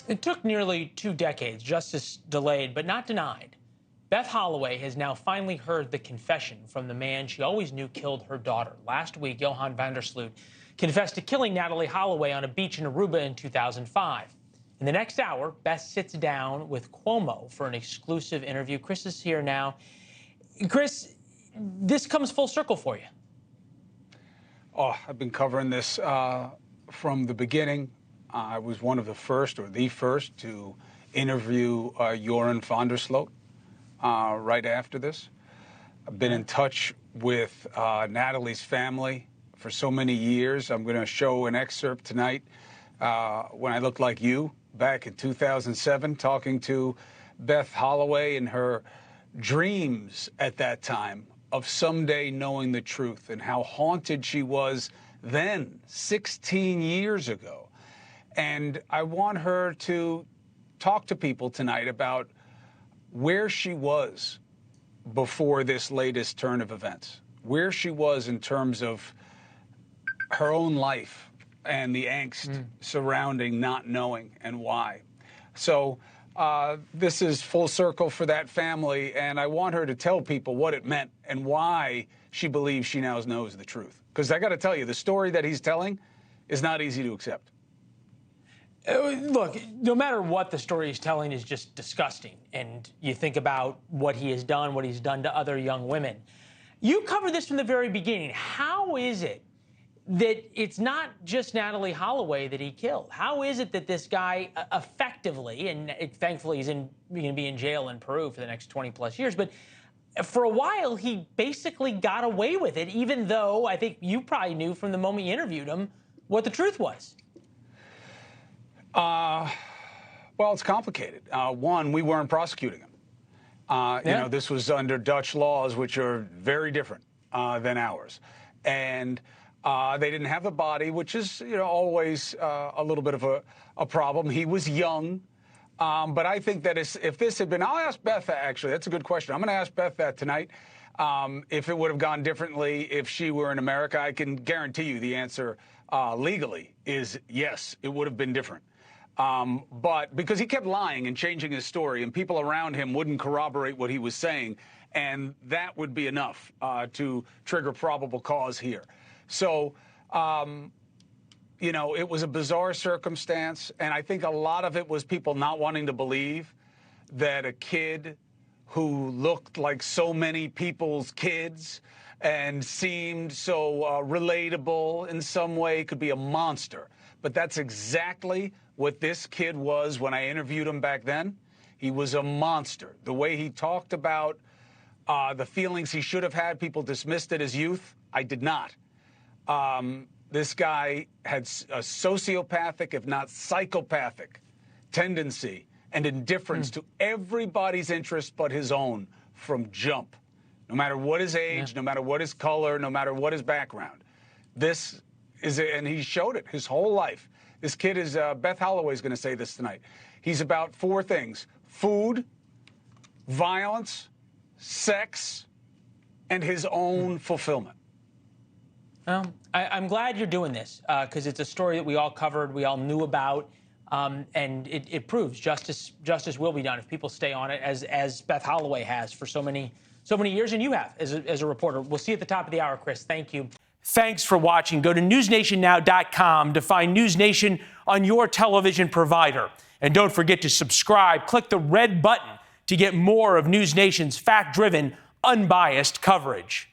It took nearly 2 decades, justice delayed but not denied. Beth Holloway has now finally heard the confession from the man she always knew killed her daughter. Last week, Joran Sloot confessed to killing Natalee Holloway on a beach in Aruban in 2005. In the next hour, Beth sits down with Cuomo for an exclusive interview. Chris is here now. Chris, this comes full circle for you. Oh, I've been covering this from the beginning. I was one of the first, or the first, to interview Joran Sloot right after this. I've been in touch with Natalee's family for so many years. I'm going to show an excerpt tonight when I looked like you back in 2007, talking to Beth Holloway and her dreams at that time of someday knowing the truth and how haunted she was then, 16 years ago. And I want her to talk to people tonight about where she was before this latest turn of events, where she was in terms of her own life and the angst surrounding not knowing and why. So this is full circle for that family, and I want her to tell people what it meant and why she believes she now knows the truth. Because I got to tell you, the story that he's telling is not easy to accept. Look, no matter what the story he's telling is just disgusting. And you think about what he has done, what he's done to other young women. You covered this from the very beginning. How is it that it's not just Natalee Holloway that he killed? How is it that this guy effectively, and thankfully he's going to be in jail in Peru for the next 20 plus years, but for a while he basically got away with it, even though I think you probably knew from the moment you interviewed him what the truth was? Well, it's complicated. One, we weren't prosecuting him. You know, this was under Dutch laws, which are very different than ours. And they didn't have the body, which is, you know, always a little bit of a problem. He was young. But I think that if this had been, I'll ask Beth that, actually. That's a good question. I'm going to ask Beth that tonight. If it would have gone differently if she were in America, I can guarantee you the answer legally is yes, it would have been different. But because he kept lying and changing his story, and people around him wouldn't corroborate what he was saying, and that would be enough to trigger probable cause here. So, you know, it was a bizarre circumstance, and I think a lot of it was people not wanting to believe that a kid who looked like so many people's kids and seemed so relatable in some way could be a monster. But that's exactly what this kid was when I interviewed him back then. He was a monster. The way he talked about the feelings he should have had, people dismissed it as youth. I did not. This guy had a sociopathic, if not psychopathic, tendency and indifference to everybody's interest but his own from jump. No matter what his age, no matter what his color, no matter what his background. This is, and he showed it his whole life. This kid is, Beth Holloway is going to say this tonight. He's about 4 things: food, violence, sex, and his own fulfillment. Well, I'm glad you're doing this because it's a story that we all covered, we all knew about, and it proves justice will be done if people stay on it, as Beth Holloway has for so many years, and you have as a reporter. We'll see you at the top of the hour, Chris. Thank you. Thanks for watching. Go to newsnationnow.com to find News Nation on your television provider. And don't forget to subscribe. Click the red button to get more of News Nation's fact-driven, unbiased coverage.